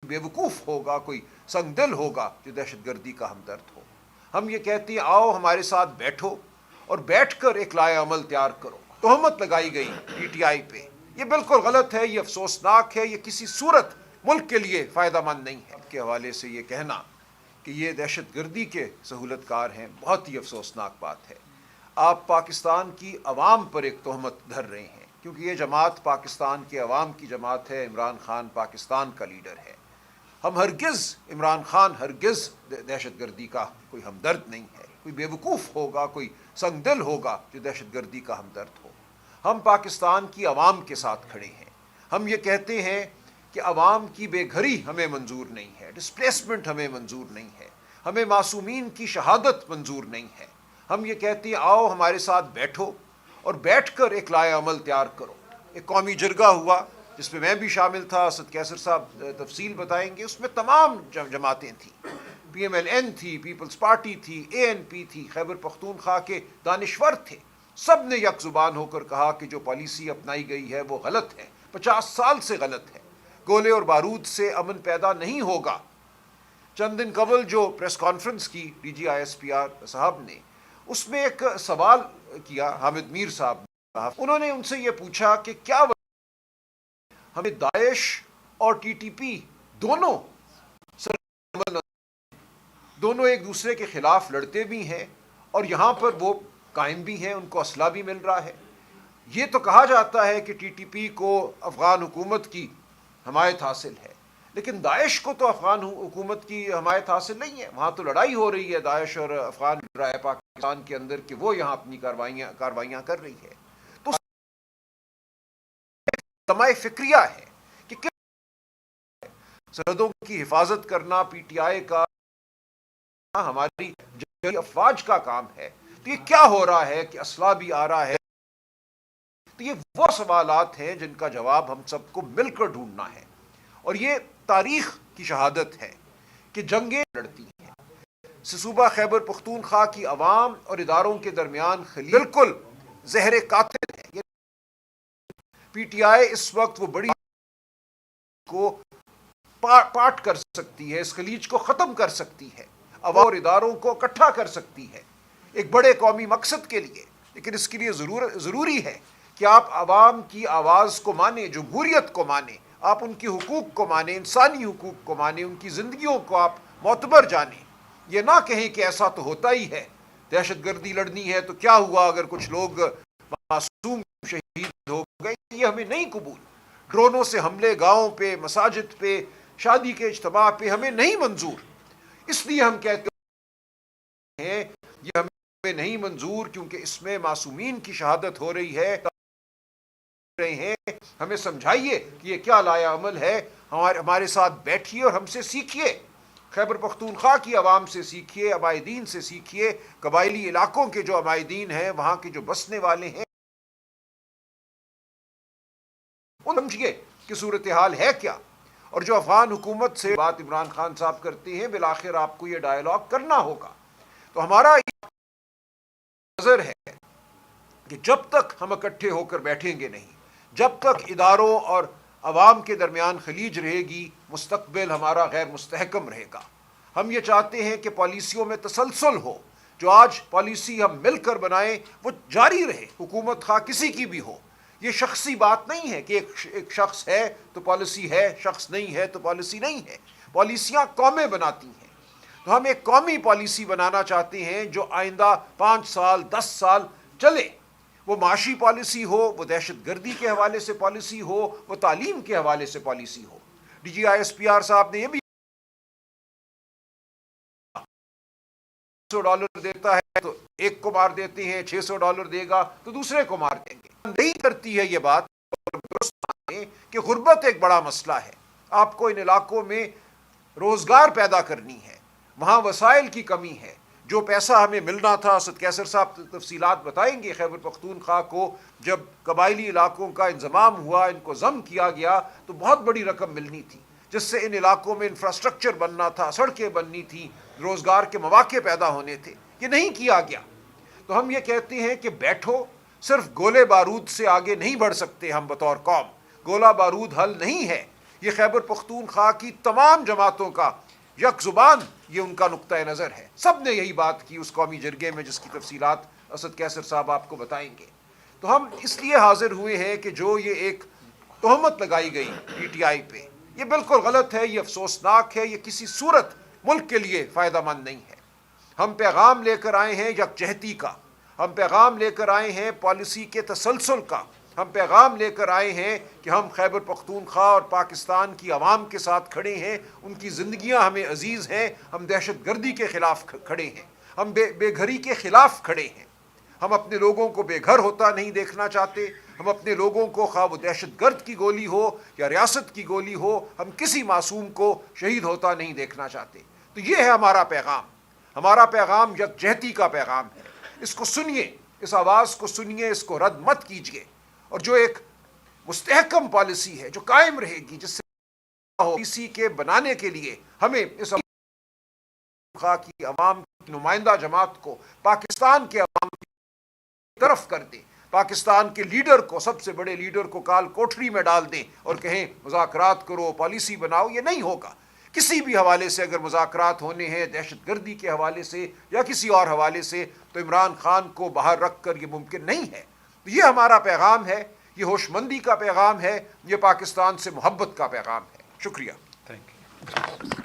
بیوقوف ہوگا, کوئی سنگ دل ہوگا جو دہشت گردی کا ہمدرد ہو. ہم یہ کہتے ہیں آؤ ہمارے ساتھ بیٹھو اور بیٹھ کر ایک لائحہ عمل تیار کرو. تہمت لگائی گئی پی ٹی آئی پہ, یہ بالکل غلط ہے, یہ افسوسناک ہے, یہ کسی صورت ملک کے لیے فائدہ مند نہیں ہے. کے حوالے سے یہ کہنا کہ یہ دہشت گردی کے سہولت کار ہیں بہت ہی افسوسناک بات ہے. آپ پاکستان کی عوام پر ایک تہمت دھر رہے ہیں, کیونکہ یہ جماعت پاکستان کے عوام کی جماعت ہے. عمران خان پاکستان کا لیڈر ہے. ہم ہرگز عمران خان ہرگز دہشت گردی کا کوئی ہمدرد نہیں ہے. کوئی بیوقوف ہوگا, کوئی سنگ دل ہوگا جو دہشت گردی کا ہمدرد ہو. ہم پاکستان کی عوام کے ساتھ کھڑے ہیں. ہم یہ کہتے ہیں کہ عوام کی بے گھری ہمیں منظور نہیں ہے, ڈسپلیسمنٹ ہمیں منظور نہیں ہے, ہمیں معصومین کی شہادت منظور نہیں ہے. ہم یہ کہتے ہیں آؤ ہمارے ساتھ بیٹھو اور بیٹھ کر ایک لائحہ عمل تیار کرو. ایک قومی جرگہ ہوا جس میں بھی شامل تھا, اسد کیسر صاحب تفصیل بتائیں گے. اس میں تمام جماعتیں تھیں, پی ایم ایل این تھی, پیپلز پارٹی تھی, اے این پی تھی, خیبر پختونخوا کے دانشور تھے. سب نے یک زبان ہو کر کہا کہ جو پالیسی اپنائی گئی ہے وہ غلط ہے, 50 سال سے غلط ہے. گولے اور بارود سے امن پیدا نہیں ہوگا. چند دن قبل جو پریس کانفرنس کی D G I S P R صاحب نے, اس میں ایک سوال کیا حامد میر صاحب نے. انہوں نے ان سے یہ پوچھا کہ کیا ہمیں داعش اور ٹی ٹی پی دونوں ایک دوسرے کے خلاف لڑتے بھی ہیں اور یہاں پر وہ قائم بھی ہیں, ان کو اسلحہ بھی مل رہا ہے. یہ تو کہا جاتا ہے کہ ٹی ٹی پی کو افغان حکومت کی حمایت حاصل ہے, لیکن داعش کو تو افغان حکومت کی حمایت حاصل نہیں ہے. وہاں تو لڑائی ہو رہی ہے داعش اور افغان پاکستان کے اندر کہ وہ یہاں اپنی کاروائیاں کر رہی ہے. تو تمائے فکریہ ہے کہ سرحدوں کی حفاظت کرنا پی ٹی آئی کا, ہماری جنگی افواج کا کام ہے. تو یہ کیا ہو رہا ہے کہ اسلحہ بھی آ رہا ہے؟ تو یہ وہ سوالات ہیں جن کا جواب ہم سب کو مل کر ڈھونڈنا ہے. اور یہ تاریخ کی شہادت ہے کہ جنگیں لڑتی ہیں. صوبہ خیبر پختونخوا کی عوام اور اداروں کے درمیان خلیج بالکل زہر قاتل ہے. پی ٹی آئی اس وقت وہ بڑی کو پاٹ کر سکتی ہے, اس خلیج کو ختم کر سکتی ہے, عوام اور اداروں کو اکٹھا کر سکتی ہے ایک بڑے قومی مقصد کے لیے. لیکن اس کے لیے ضروری ہے کہ آپ عوام کی آواز کو مانیں, جمہوریت کو مانیں, آپ ان کی حقوق کو مانیں, انسانی حقوق کو مانیں, ان کی زندگیوں کو آپ معتبر جانیں. یہ نہ کہیں کہ ایسا تو ہوتا ہی ہے, دہشت گردی لڑنی ہے تو کیا ہوا اگر کچھ لوگ معصوم شہید ہو گئے. یہ ہمیں نہیں قبول. ڈرونوں سے حملے گاؤں پہ, مساجد پہ, شادی کے اجتماع پہ ہمیں نہیں منظور. اس لیے ہم کہتے ہیں یہ ہمیں نہیں منظور کیونکہ اس میں معصومین کی شہادت ہو رہی ہے. ہمیں سمجھائیے کہ یہ کیا لائحہ عمل ہے. ہمارے ساتھ بیٹھیے اور ہم سے سیکھیے. خیبر پختونخوا کی عوام سے سیکھیے, عبائدین سے سیکھیے, قبائلی علاقوں کے جو عبائدین ہیں, وہاں کے جو بسنے والے ہیں, سمجھیے کہ صورتحال ہے کیا. اور جو افغان حکومت سے بات عمران خان صاحب کرتے ہیں, بالآخر آپ کو یہ ڈائیلاگ کرنا ہوگا. تو ہمارا نظر ہے کہ جب تک ہم اکٹھے ہو کر بیٹھیں گے نہیں, جب تک اداروں اور عوام کے درمیان خلیج رہے گی, مستقبل ہمارا غیر مستحکم رہے گا. ہم یہ چاہتے ہیں کہ پالیسیوں میں تسلسل ہو. جو آج پالیسی ہم مل کر بنائیں وہ جاری رہے, حکومت خواہ کسی کی بھی ہو. یہ شخصی بات نہیں ہے کہ ایک شخص ہے تو پالیسی ہے, شخص نہیں ہے تو پالیسی نہیں ہے. پالیسیاں قومیں بناتی ہیں. تو ہم ایک قومی پالیسی بنانا چاہتے ہیں جو آئندہ 5 سال 10 سال چلے. وہ معاشی پالیسی ہو, وہ دہشت گردی کے حوالے سے پالیسی ہو, وہ تعلیم کے حوالے سے پالیسی ہو. D G I S P R صاحب نے یہ بھی $100 دیتا ہے تو ایک کو مار دیتے ہیں, $600 دے گا تو دوسرے کو مار دیں گے. نہیں کرتی ہے یہ بات کہ غربت ایک بڑا مسئلہ ہے. آپ کو ان علاقوں میں روزگار پیدا کرنی ہے, وہاں وسائل کی کمی ہے. جو پیسہ ہمیں ملنا تھا, اسد کیسر صاحب تفصیلات بتائیں گے, خیبر پختونخوا کو جب قبائلی علاقوں کا انضمام ہوا, ان کو ضم کیا گیا تو بہت بڑی رقم ملنی تھی جس سے ان علاقوں میں انفراسٹرکچر بننا تھا, سڑکیں بننی تھیں, روزگار کے مواقع پیدا ہونے تھے. یہ نہیں کیا گیا. تو ہم یہ کہتے ہیں کہ بیٹھو. صرف گولے بارود سے آگے نہیں بڑھ سکتے ہم بطور قوم. گولہ بارود حل نہیں ہے. یہ خیبر پختونخوا کی تمام جماعتوں کا یک زبان یہ ان کا نقطۂ نظر ہے. سب نے یہی بات کی اس قومی جرگے میں، جس کی تفصیلات اسد کیسر صاحب آپ کو بتائیں گے. تو ہم اس لیے حاضر ہوئے ہیں کہ جو یہ ایک تہمت لگائی گئی پی ٹی آئی پہ، یہ بالکل غلط ہے، یہ افسوسناک ہے، یہ کسی صورت ملک کے لیے فائدہ مند نہیں ہے. ہم پیغام لے کر آئے ہیں یکجہتی کا، ہم پیغام لے کر آئے ہیں پالیسی کے تسلسل کا، ہم پیغام لے کر آئے ہیں کہ ہم خیبر پختونخوا اور پاکستان کی عوام کے ساتھ کھڑے ہیں، ان کی زندگیاں ہمیں عزیز ہیں، ہم دہشت گردی کے خلاف کھڑے ہیں، ہم بے گھری کے خلاف کھڑے ہیں. ہم اپنے لوگوں کو بے گھر ہوتا نہیں دیکھنا چاہتے، ہم اپنے لوگوں کو خواہ وہ دہشت گرد کی گولی ہو یا ریاست کی گولی ہو، ہم کسی معصوم کو شہید ہوتا نہیں دیکھنا چاہتے. تو یہ ہے ہمارا پیغام. ہمارا پیغام یکجہتی کا پیغام ہے. اس کو سنیے، اس آواز کو سنیے، اس کو رد مت کیجیے. اور جو ایک مستحکم پالیسی ہے جو قائم رہے گی، جس سے پالیسی کے بنانے کے لیے ہمیں اس کی عوام کی نمائندہ جماعت کو پاکستان کے عوام کی طرف کر دیں، پاکستان کے لیڈر کو، سب سے بڑے لیڈر کو کال کوٹری میں ڈال دیں اور کہیں مذاکرات کرو، پالیسی بناؤ. یہ نہیں ہوگا. کسی بھی حوالے سے اگر مذاکرات ہونے ہیں، دہشت گردی کے حوالے سے یا کسی اور حوالے سے، تو عمران خان کو باہر رکھ کر یہ ممکن نہیں ہے. تو یہ ہمارا پیغام ہے، یہ ہوش مندی کا پیغام ہے، یہ پاکستان سے محبت کا پیغام ہے. شکریہ. Thank you.